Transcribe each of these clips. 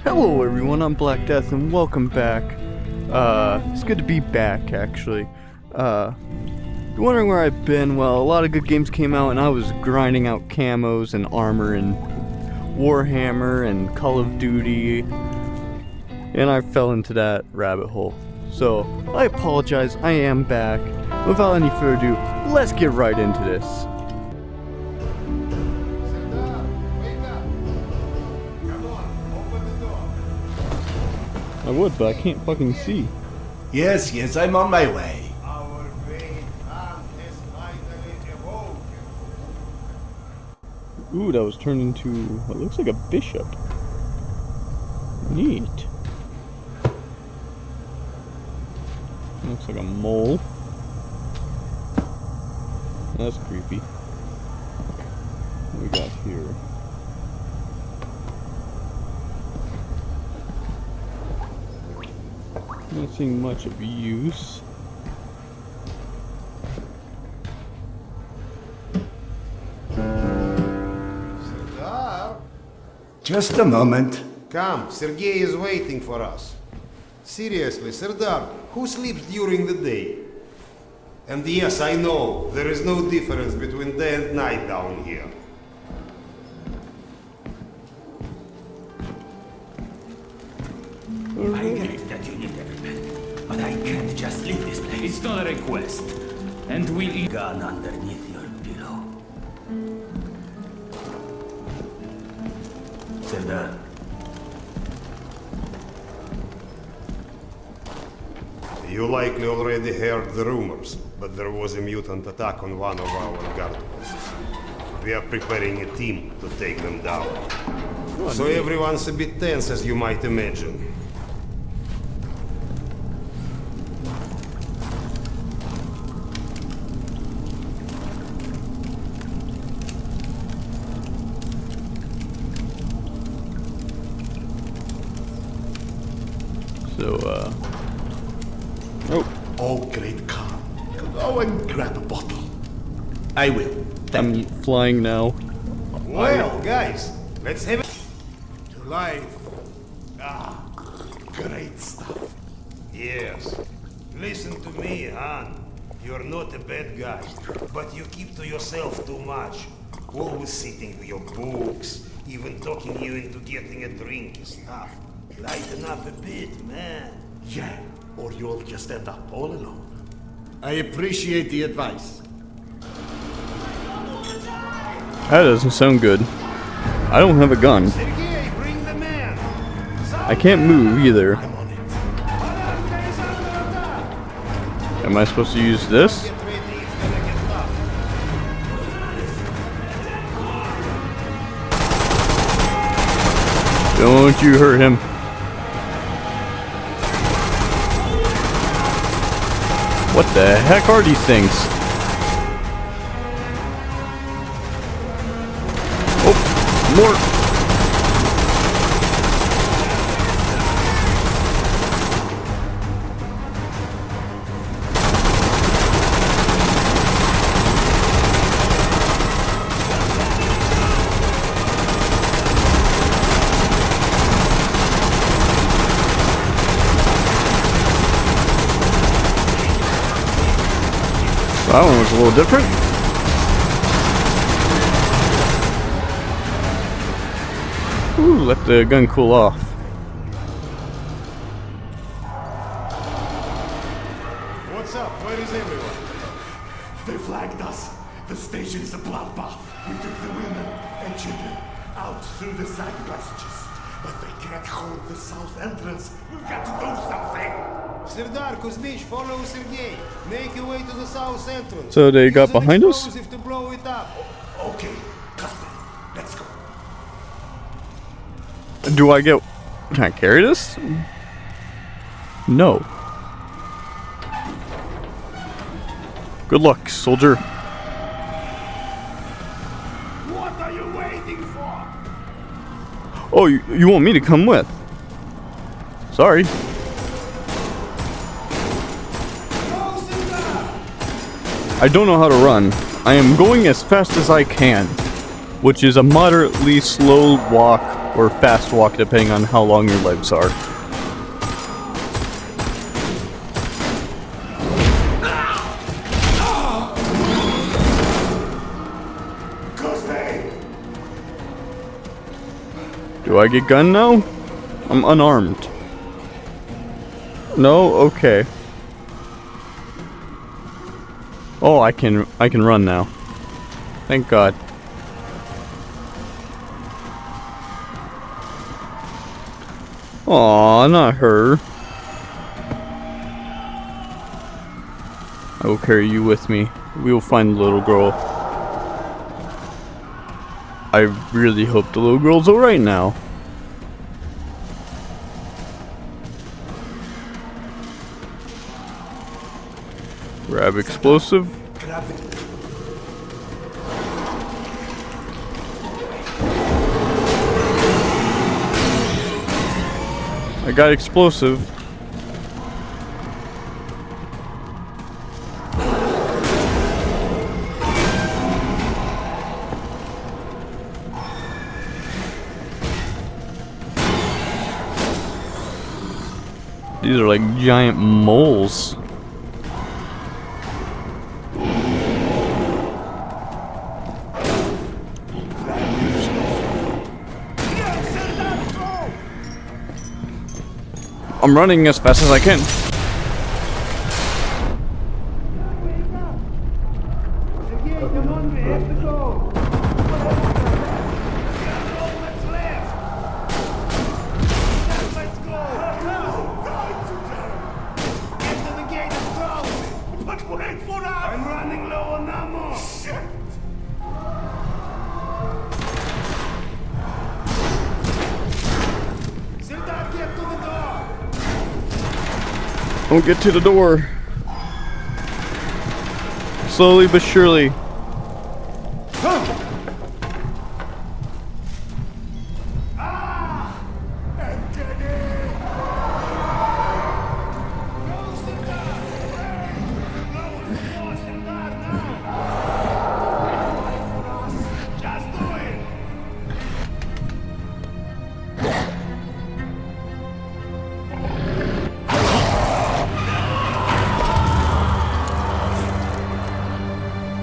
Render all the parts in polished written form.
Hello everyone, I'm Black Death and welcome back. It's good to be back actually. You're wondering where I've been? Well, a lot of good games came out and I was grinding out camos and armor and Warhammer and Call of Duty. And I fell into that rabbit hole. So, I apologize, I am back. Without any further ado, let's get right into this. I would, but I can't fucking see. Yes, I'm on my way. Our great man has finally awoken. Ooh, that was turned into what looks like a bishop. Neat. Looks like a mole. That's creepy. What we got here? Not seeing much of use. Serdar? Just a moment. Come, Sergei is waiting for us. Seriously, Serdar, who sleeps during the day? And yes, I know, there is no difference between day and night down here. I get that you need every man, but I can't just leave this place. It's not a request, and we'll eat gun underneath your pillow. Serdar. You likely already heard the rumors, but there was a mutant attack on one of our guard posts. We are preparing a team to take them down. So everyone's a bit tense, as you might imagine. So, Oh, great Khan. Go and grab a bottle. I will. I'm flying now. Well, guys, let's have it. To life. Ah, great stuff. Yes. Listen to me, Han. You're not a bad guy, but you keep to yourself too much. Always sitting with your books, even talking you into getting a drink and stuff. Lighten up a bit, man. Yeah, or you'll just end up all alone. I appreciate the advice. That doesn't sound good. I don't have a gun. Sergei, bring the man. I can't move either. I'm on it. Am I supposed to use this? Get ready, it's gonna get tough. Don't you hurt him. What the heck are these things? Oh, more. That one was a little different. Ooh, let the gun cool off. What's up? Where is everyone? They flagged us. The station is a bloodbath. We took the women and children out through the side passages. But they can't hold the south entrance. We've got to do something. Serdar, Kuzmich, follow Sergei. Make your way to the south entrance. So they got Use an behind us? explosive to blow it up. Okay, Cuthbert, let's go. Do I get... Can I carry this? No. Good luck, soldier. What are you waiting for? Oh, you want me to come with? Sorry. I don't know how to run. I am going as fast as I can, which is a moderately slow walk or fast walk, depending on how long your legs are. Do I get gun now? I'm unarmed. No? Okay. Oh, I can run now. Thank God. Aw, not her. I will carry you with me. We will find the little girl. I really hope the little girl's alright now. Grab explosive. Grab it. I got explosive. These are like giant moles. I'm running as fast as I can. I'm running low on ammo. Shit! Soldat, get to the door. Don't get to the door. Slowly but surely.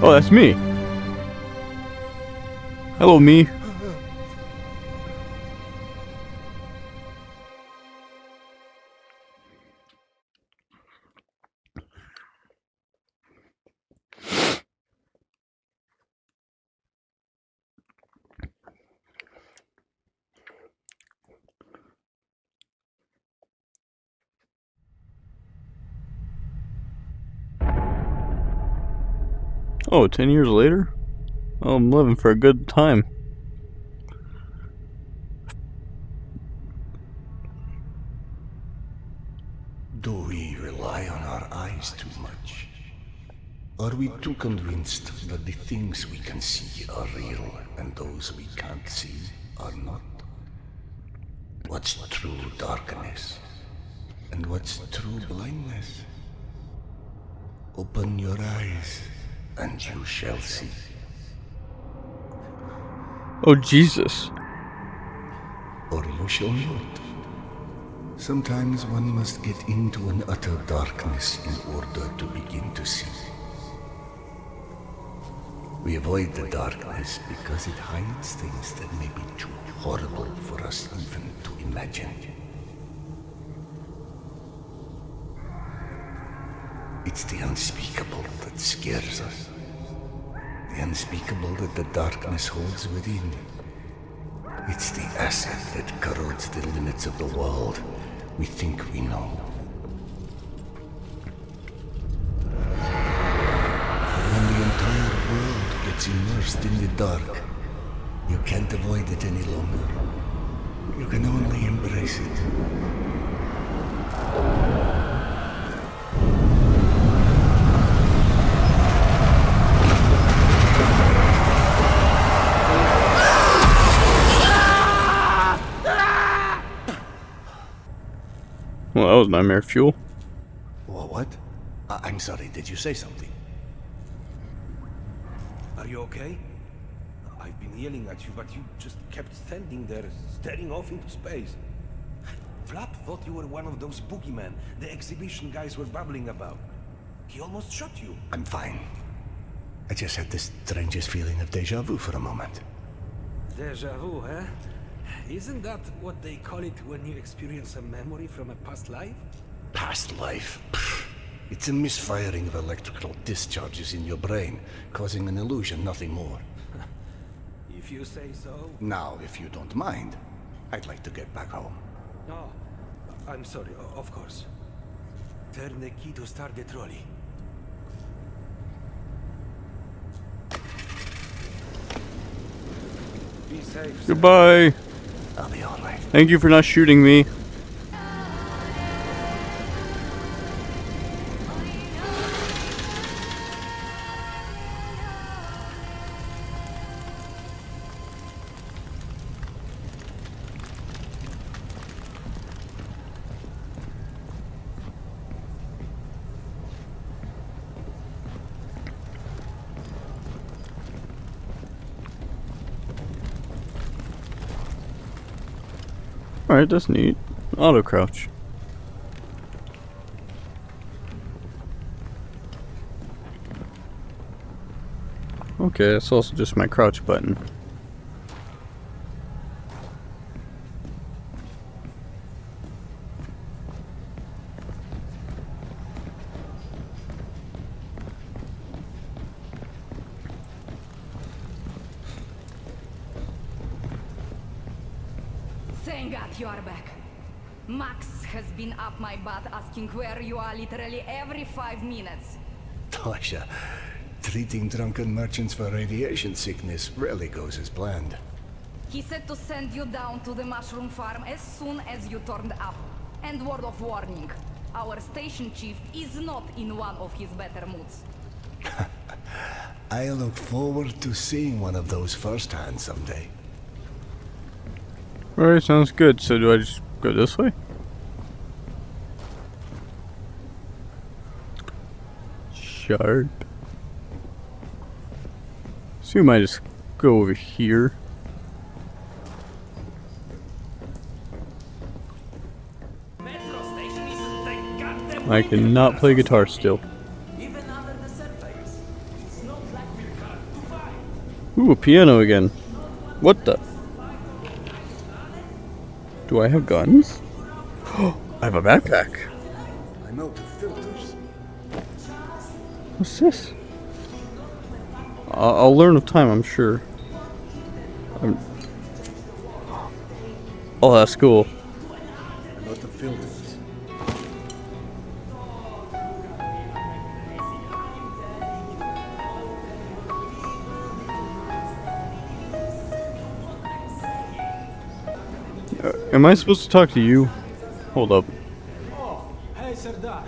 Oh, that's me. Hello, me. Oh, 10 years later? Oh, I'm living for a good time. Do we rely on our eyes too much? Are we too convinced that the things we can see are real and those we can't see are not? What's true darkness? And what's true blindness? Open your eyes and you shall see. Oh, Jesus. Or you shall not. Sometimes one must get into an utter darkness in order to begin to see. We avoid the darkness because it hides things that may be too horrible for us even to imagine. It's the unspeakable that scares us. The unspeakable that the darkness holds within. It's the acid that corrodes the limits of the world we think we know. When the entire world gets immersed in the dark, you can't avoid it any longer. You can only embrace it. Well, that was nightmare fuel. What? I'm sorry, did you say something? Are you okay? I've been yelling at you, but you just kept standing there, staring off into space. Flap thought you were one of those boogeymen the exhibition guys were babbling about. He almost shot you. I'm fine. I just had the strangest feeling of deja vu for a moment. Deja vu, huh? Isn't that what they call it when you experience a memory from a past life? Past life. Pfft. It's a misfiring of electrical discharges in your brain, causing an illusion, nothing more. If you say so. Now, if you don't mind, I'd like to get back home. Oh, I'm sorry, of course. Turn the key to start the trolley. Be safe, sir. Goodbye. I'll be alright. Thank you for not shooting me. Alright, that's neat. Auto crouch. Okay, that's also just my crouch button. Thank God you are back. Max has been up my butt asking where you are literally every 5 minutes. Tasha, treating drunken merchants for radiation sickness rarely goes as planned. He said to send you down to the mushroom farm as soon as you turned up. And word of warning, our station chief is not in one of his better moods. I look forward to seeing one of those firsthand someday. Alright, sounds good. So do I just go this way? Sharp. So we might just go over here. I cannot play guitar still. Ooh, a piano again. What the? Do I have guns? I have a backpack. I'm out of filters. What's this? I'll learn with time, I'm sure. Oh, that's cool. I'm out of filters. Am I supposed to talk to you? Hold up. Oh, hey Sardar.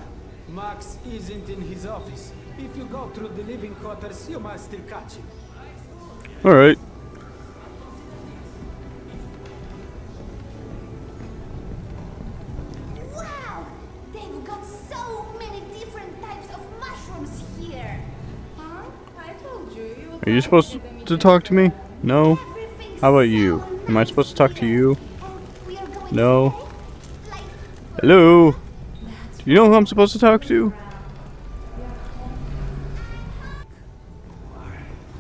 Max isn't in his office. If you go through the living quarters, you might still catch him. Alright. Wow! They've got so many different types of mushrooms here. Huh? I told you. Are you supposed to talk to me? No? How about you? Am I supposed to talk to you? No. Hello? Do you know who I'm supposed to talk to?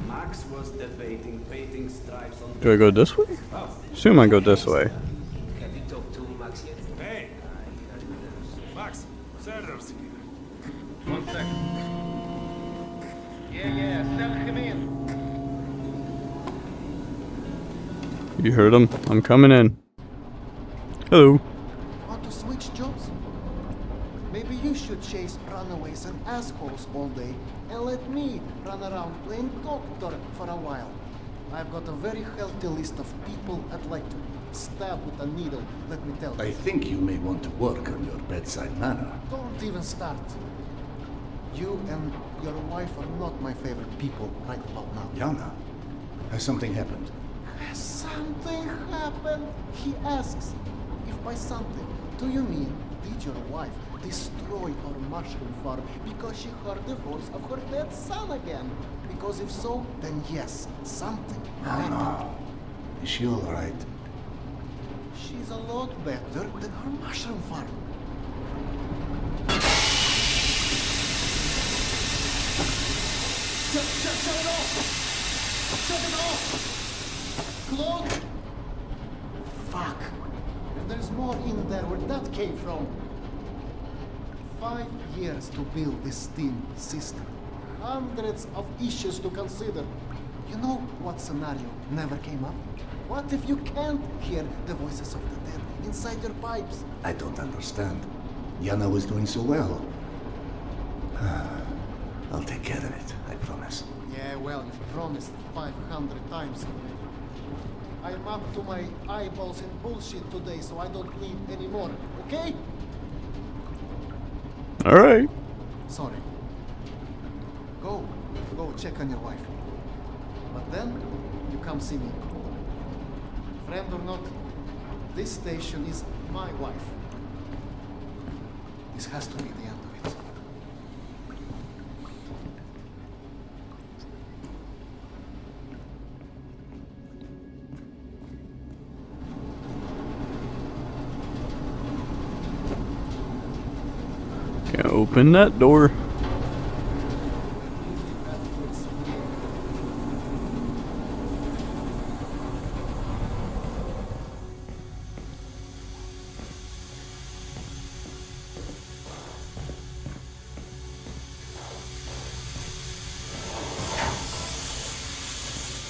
Max was debating painting stripes on. Do I go this way? Assume I go this way. Have you talked to Max yet? Hey! Max, Sanders here. 1 second. Yeah, send him in. You heard him. I'm coming in. Hello. Want to switch jobs? Maybe you should chase runaways and assholes all day and let me run around playing doctor for a while. I've got a very healthy list of people I'd like to stab with a needle, let me tell you. I think you may want to work on your bedside manner. Don't even start. You and your wife are not my favorite people right about now. Yana, has something happened? Something happened, he asks. If by something, do you mean did your wife destroy our mushroom farm because she heard the voice of her dead son again? Because if so, then yes, something happened. Is she all right? She's a lot better than her mushroom farm. Shut it off! Shut it off! Claude! Fuck. There's more in there where that came from. 5 years to build this steam system. Hundreds of issues to consider. You know what scenario never came up? What if you can't hear the voices of the dead inside your pipes? I don't understand. Yana was doing so well. I'll take care of it, I promise. Yeah, well, you've promised 500 times already. I'm up to my eyeballs in bullshit today, so I don't need any more, okay? Alright. Sorry. Go check on your wife. But then, you come see me. Friend or not, this station is my wife. This has to be the end of it. Can't open that door.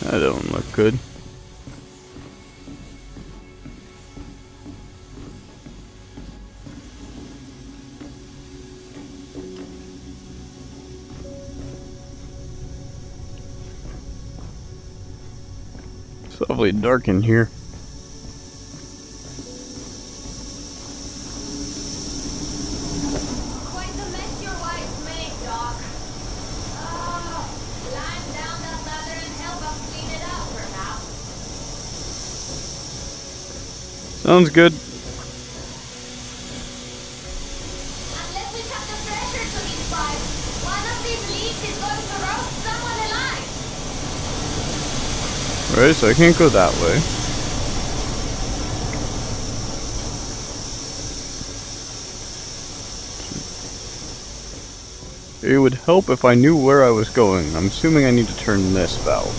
That don't look good. It's awfully dark in here. Quite the mess your wife made, Doc. Oh, climb down that ladder and help us clean it up, perhaps. Sounds good. Unless we cut the pressure to these pipes, one of these leaks is going to roast someone alive. Alright, so I can't go that way. It would help if I knew where I was going. I'm assuming I need to turn this valve.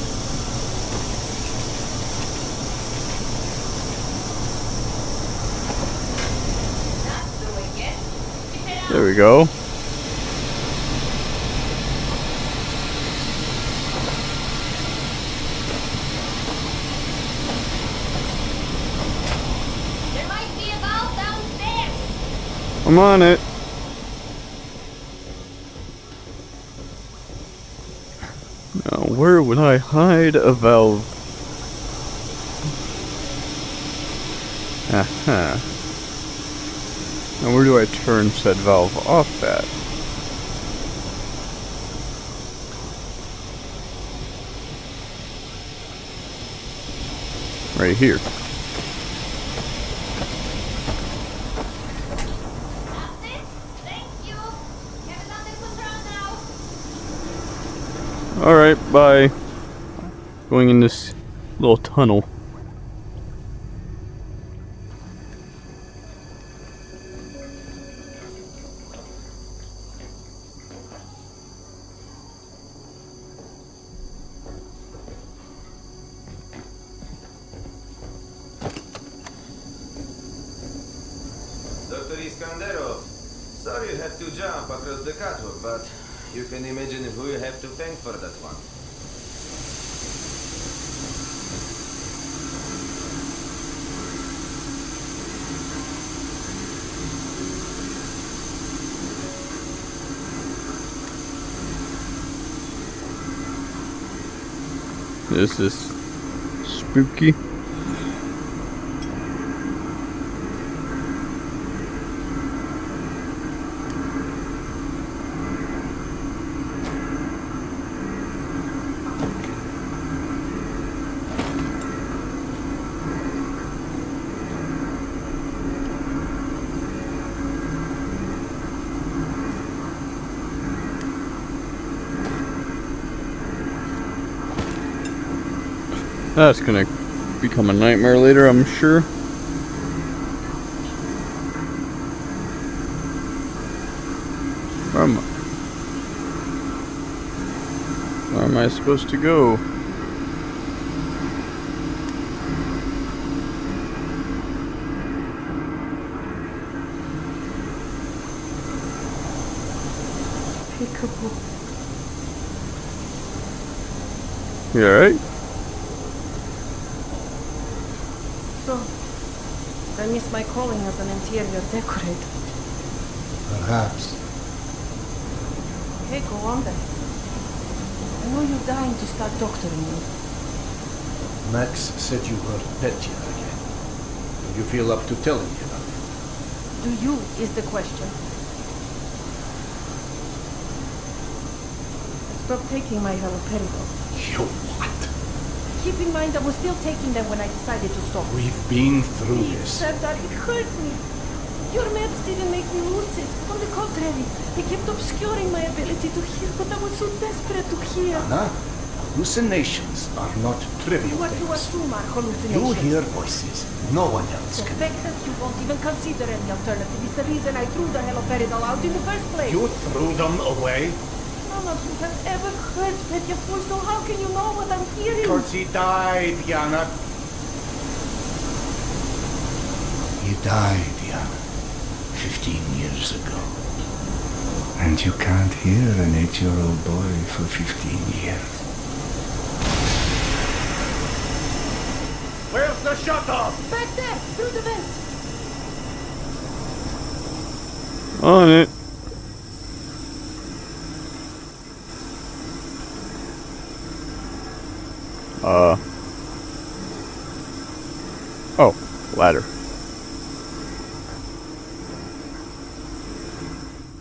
That's the wicket. Keep it out. There we go. There might be a valve downstairs. I'm on it. Now, where would I hide a valve? Aha. Now, where do I turn said valve off at? Right here. That's it. Thank you. Have it under control now. Alright, bye. Going in this little tunnel. Dr. Iskanderov, sorry you have to jump across the catwalk, but you can imagine who you have to thank for that one. This is spooky. That's gonna become a nightmare later, I'm sure. Where am I supposed to go? Peekaboo. You alright? So, I missed my calling as an interior decorator. Perhaps. Okay, go on then. I know you're dying to start doctoring me. Max said you were Petya again. Do you feel up to telling me about it? Do you is the question. Stop taking my haloperidol. You what? Keep in mind I was still taking them when I decided to stop. We've been through Please, this. Serdar, it hurt me. Your meds didn't make me lucid. On the contrary, they kept obscuring my ability to hear, but I was so desperate to hear. Anna, hallucinations are not trivial What you things. assume are You hallucinations. hear voices. No one else The can. fact that you won't even consider any alternative is the reason I threw the haloperidol out in the first place. You threw them away? None of you have ever heard Petya's voice, so how can you know what I'm hearing? Because he died, Yana. He died, Yana. 15 years ago. And you can't hear an 8-year-old boy for 15 years. Where's the shut-off? Back there, through the vents. On it. Oh, ladder.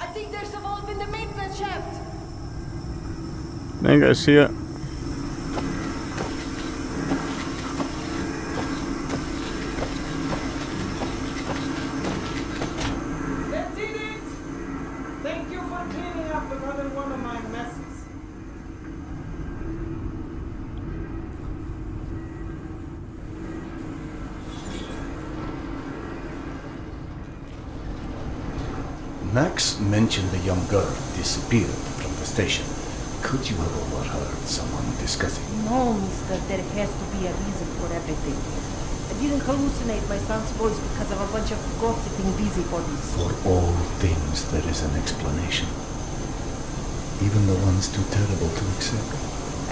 I think there's a valve in the maintenance shaft. I think I see it. That's it! Thank you for cleaning up another one of my messes. Max mentioned the young girl disappeared from the station. Could you have overheard someone discussing? No, mister, there has to be a reason for everything. I didn't hallucinate my son's voice because of a bunch of gossiping busybodies. For all things there is an explanation. Even the ones too terrible to accept.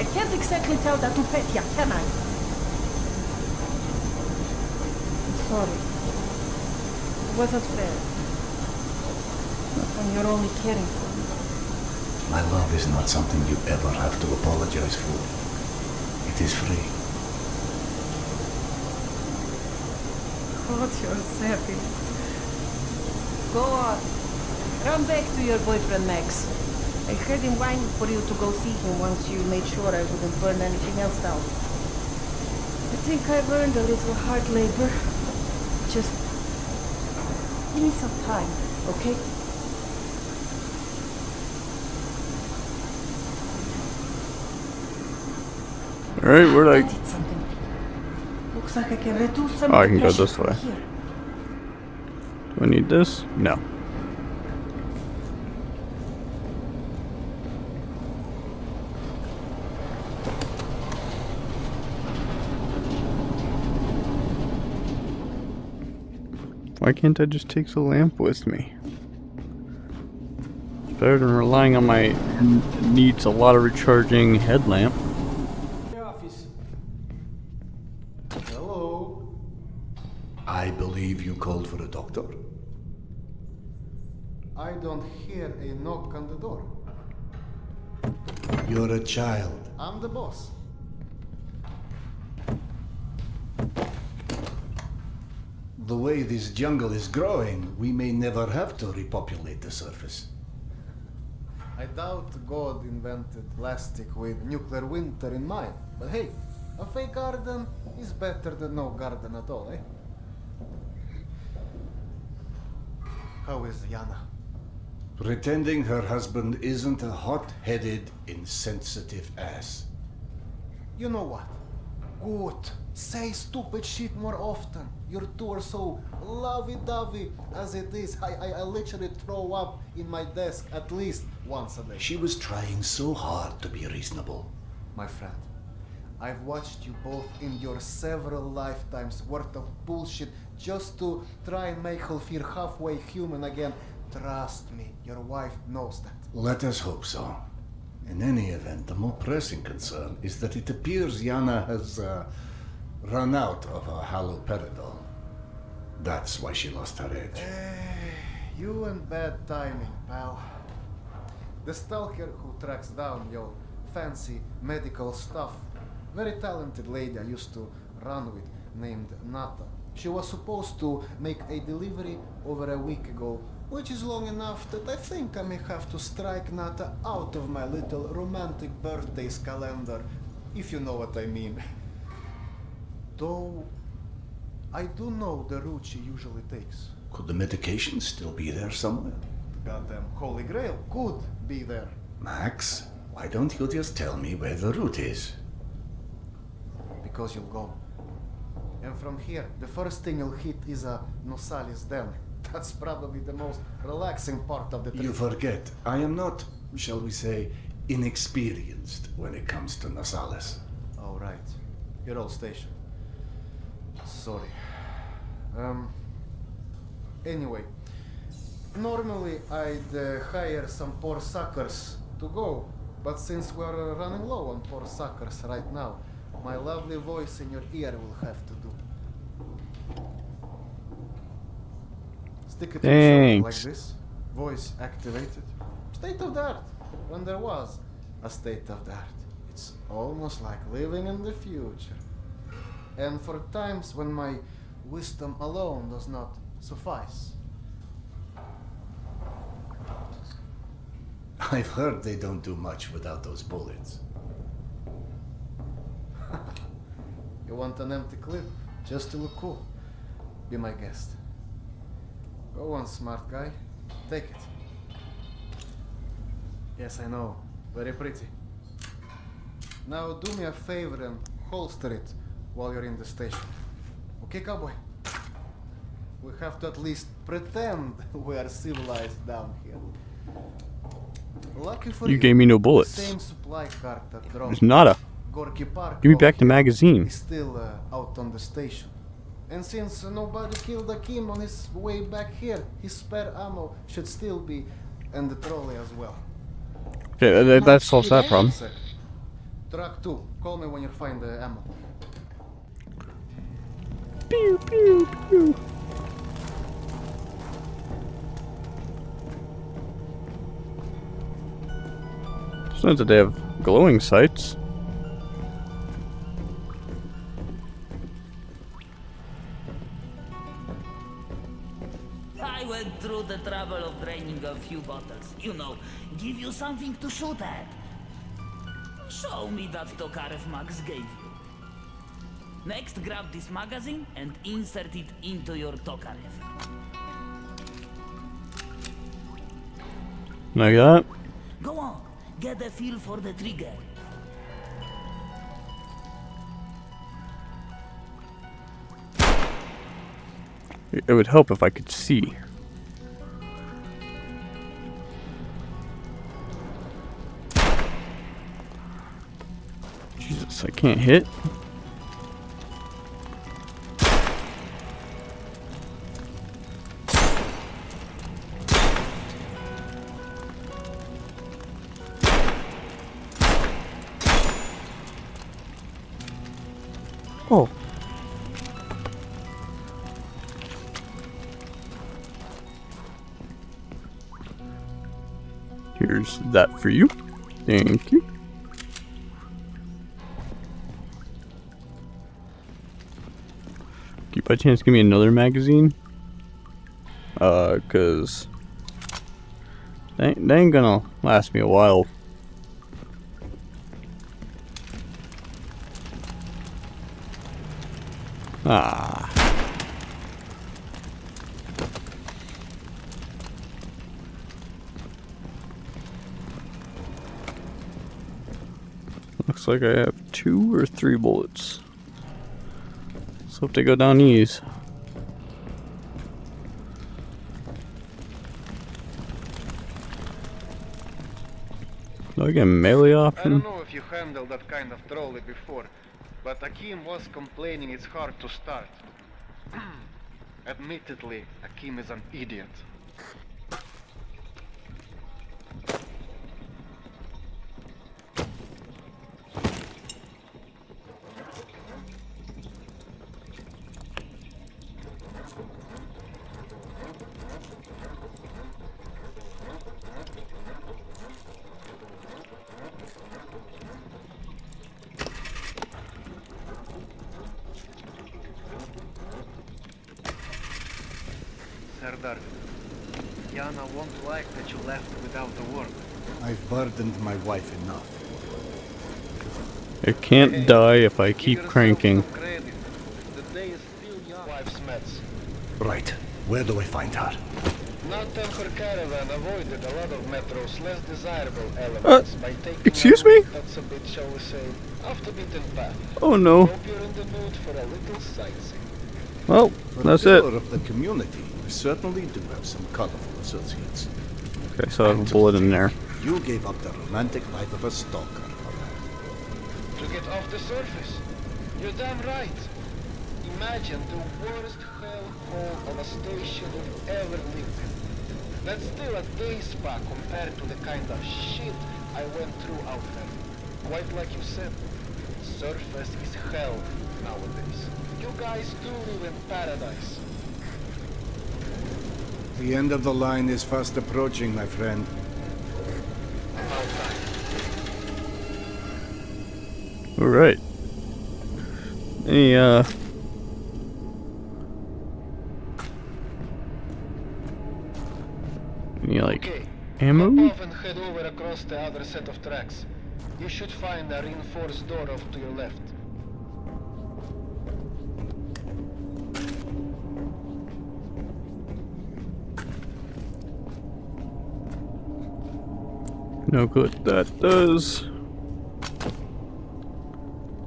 I can't exactly tell that to Petya, can I? I'm sorry. It wasn't fair. Not when you're only caring for me. My love is not something you ever have to apologize for. It is free. God, you're savage. Go on. Run back to your boyfriend, Max. I heard him whining for you to go see him once you made sure I wouldn't burn anything else down. I think I've earned a little hard labor. Just give me some time, okay? Alright, where'd I... did something. Looks like I can reduce some Oh, I of the can go pressure this from way. here. Do I need this? No. Why can't I just take the lamp with me? It's better than relying on my needs a lot of recharging headlamp. The office. Hello. I believe you called for a doctor. I don't hear a knock on the door. You're a child. I'm the boss. The way this jungle is growing, we may never have to repopulate the surface. I doubt God invented plastic with nuclear winter in mind. But hey, a fake garden is better than no garden at all, eh? How is Yana? Pretending her husband isn't a hot-headed, insensitive ass. You know what? Good. Say stupid shit more often. Your two are so lovey-dovey as it is. I literally throw up in my desk at least once a day. She was trying so hard to be reasonable. My friend, I've watched you both endure several lifetimes worth of bullshit just to try and make her feel halfway human again. Trust me, your wife knows that. Let us hope so. In any event, the more pressing concern is that it appears Yana has run out of her haloperidol. That's why she lost her edge. You and bad timing, pal. The stalker who tracks down your fancy medical stuff, very talented lady I used to run with named Nata. She was supposed to make a delivery over a week ago, which is long enough that I think I may have to strike Nata out of my little romantic birthdays calendar, if you know what I mean. Though, I do know the route she usually takes. Could the medication still be there somewhere? The goddamn Holy Grail could be there. Max, why don't you just tell me where the route is? Because you'll go. And from here, the first thing you'll hit is a Nosalis Den. That's probably the most relaxing part of the trip. You forget, I am not, shall we say, inexperienced when it comes to Nosalis. Oh, right. Your old station. Sorry. Anyway, normally I'd hire some poor suckers to go, but since we're running low on poor suckers right now, my lovely voice in your ear will have to do. Stick it to your shoulder like this, voice activated. State of the art, when there was a state of the art. It's almost like living in the future. And for times when my wisdom alone does not suffice. I've heard they don't do much without those bullets. You want an empty clip just to look cool? Be my guest. Go on, smart guy. Take it. Yes, I know. Very pretty. Now do me a favor and holster it while you're in the station. Okay, cowboy? We have to at least pretend we are civilized down here. Lucky for You gave me no the bullets. same supply cart that drove There's nada. Gorky Park Give me over back the here magazine. is still out on the station. And since nobody killed Akim on his way back here, his spare ammo should still be in the trolley as well. Okay, that solves that problem. Truck 2, call me when you find the ammo. Pew, pew, pew. It's not that they have glowing sights. I went through the trouble of draining a few bottles. You know, give you something to shoot at. Show me that Tokarev Max gave you. Next, grab this magazine and insert it into your Tokarev. Like that. Go on, get a feel for the trigger. It would help if I could see. Jesus, I can't hit. Oh. Here's that for you. Thank you. Can you by chance give me another magazine? Cause they ain't gonna last me a while. Ah. Looks like I have 2 or 3 bullets. hope they go down these. Do I get a melee I option? don't know if you handled that kind of trolley before, but Akim was complaining it's hard to start. Admittedly, Akim is an idiot. Serdar, Yana won't like that you left without a word. I've burdened my wife enough. It can't die if I keep cranking. The day is still young. Wife's meds. Right. Where do I find her? Not her caravan avoided a lot of Metro's less desirable elements by taking excuse a me? route that's a bit, shall we say, off the beaten path. Oh no. Hope you're in the mood for a little sightseeing. Well, that's it. Pillar of the community, we certainly do have some colorful associates. Okay, so I have a bullet in there. You gave up the romantic life of a stalker for that. To get off the surface. You're damn right. Imagine the worst hellhole of a station you've ever lived in. That's still a day spa compared to the kind of shit I went through out there. Quite like you said, surface is hell nowadays. You guys do live in paradise. The end of the line is fast approaching, my friend. Alright. Any, like, Okay. ammo? Hop off and head over across the other set of tracks. You should find a reinforced door off to your left. No clue what that does.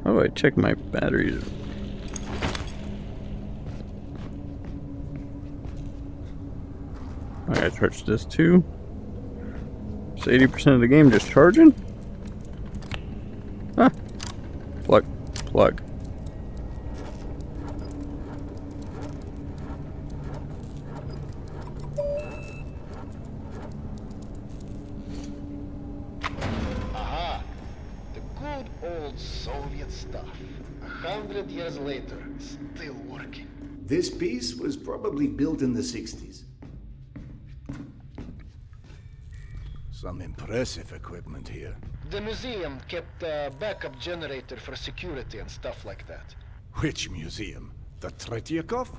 How do I check my batteries? I gotta charge this too. Is 80% of the game just charging? Huh. Plug. Plug. Aha! The good old Soviet stuff. 100 years later, still working. This piece was probably built in the 60s. Some impressive equipment here. The museum kept a backup generator for security and stuff like that. Which museum? The Tretyakov?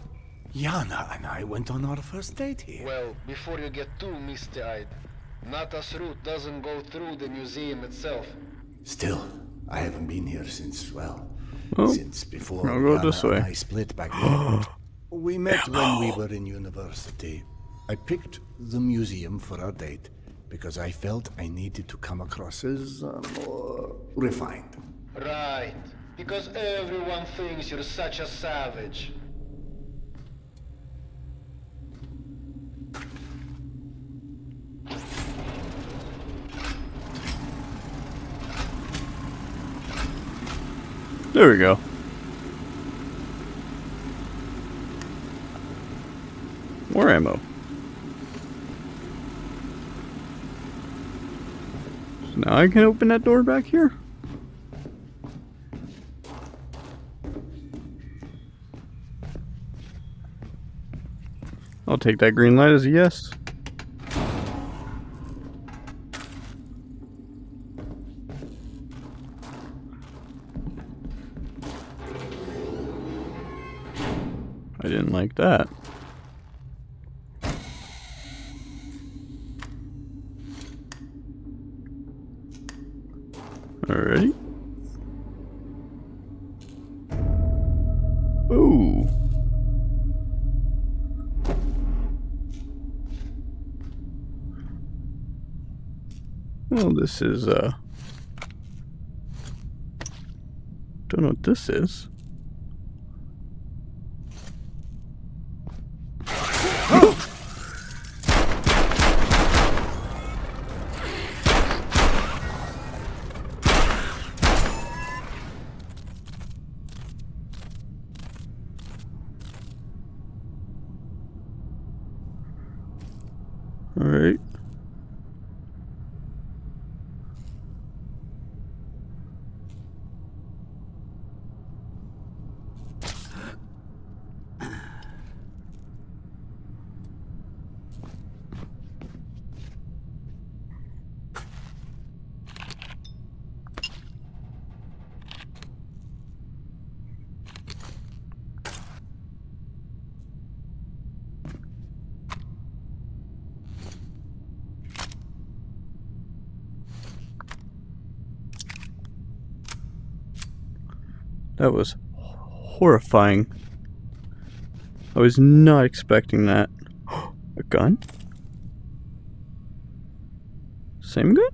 Yana and I went on our first date here. Well, before you get too misty-eyed, Nata's route doesn't go through the museum itself. Still, I haven't been here since, well, Oh, since before I'll go Yana this and way. I split back then. We met when we were in university. I picked the museum for our date because I felt I needed to come across as more refined. Right. Because everyone thinks you're such a savage. There we go. More ammo. So now I can open that door back here? I'll take that green light as a yes. I didn't like that. Alrighty. Ooh. Well, this is, don't know what this is. Alright. That was horrifying. I was not expecting that. A gun? Same gun?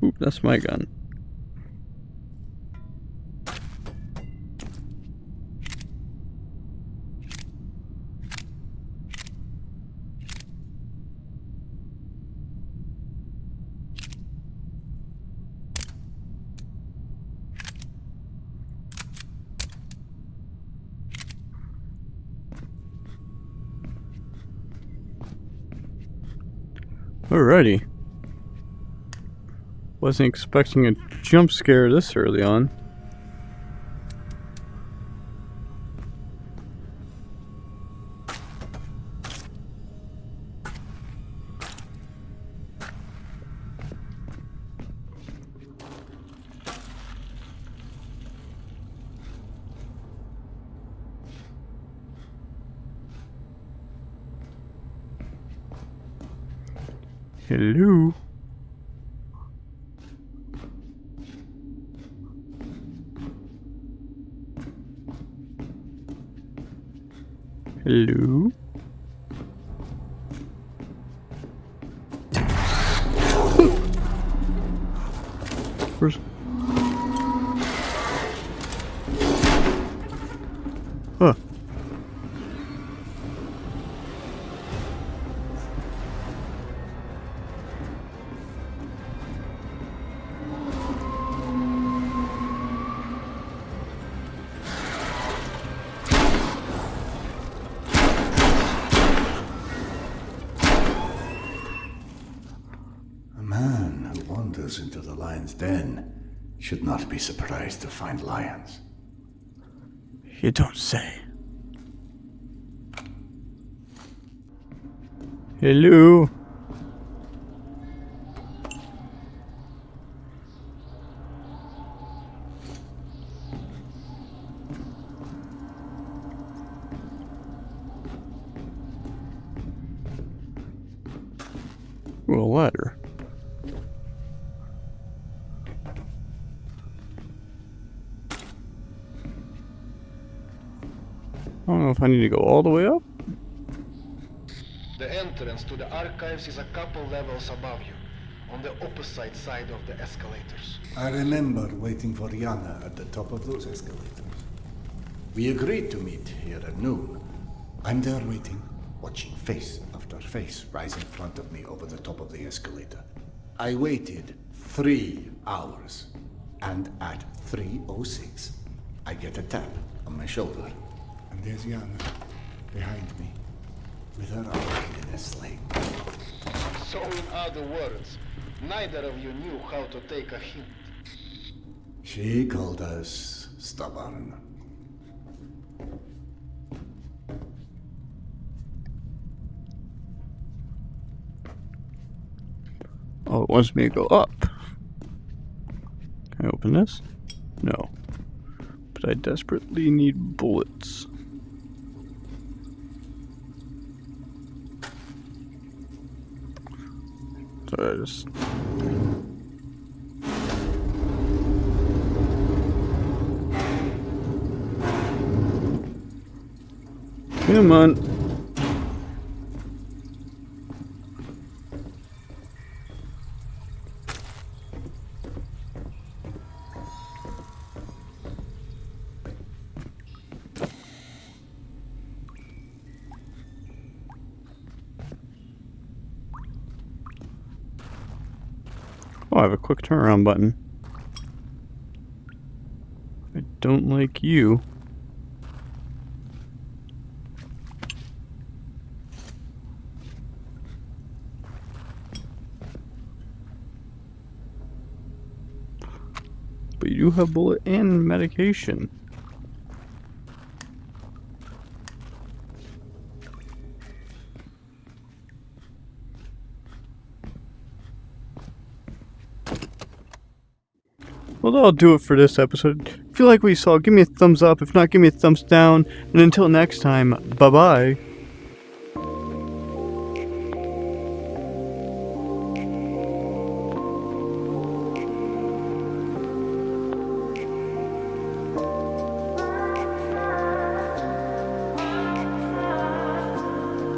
Oop, that's my gun. Alrighty. Wasn't expecting a jump scare this early on. Hello? Hello? Where's... Huh. Into the lion's den should not be surprised to find lions. You don't say. Hello? Ooh, a ladder. I don't know if I need to go all the way up. The entrance to the archives is a couple levels above you, on the opposite side of the escalators. I remember waiting for Yana at the top of those escalators. We agreed to meet here at noon. I'm there waiting, watching face after face rise in front of me over the top of the escalator. I waited 3 hours, and at 3:06, I get a tap on my shoulder. And there's Yana, behind me, with her arm in a sling. So in other words, neither of you knew how to take a hint. She called us stubborn. Oh, it wants me to go up. Can I open this? No. But I desperately need bullets. So I just... Come on. I have a quick turnaround button. I don't like you. But you do have bullet and medication. Well, that'll do it for this episode. If you like what you saw, give me a thumbs up. If not, give me a thumbs down. And until next time, bye-bye.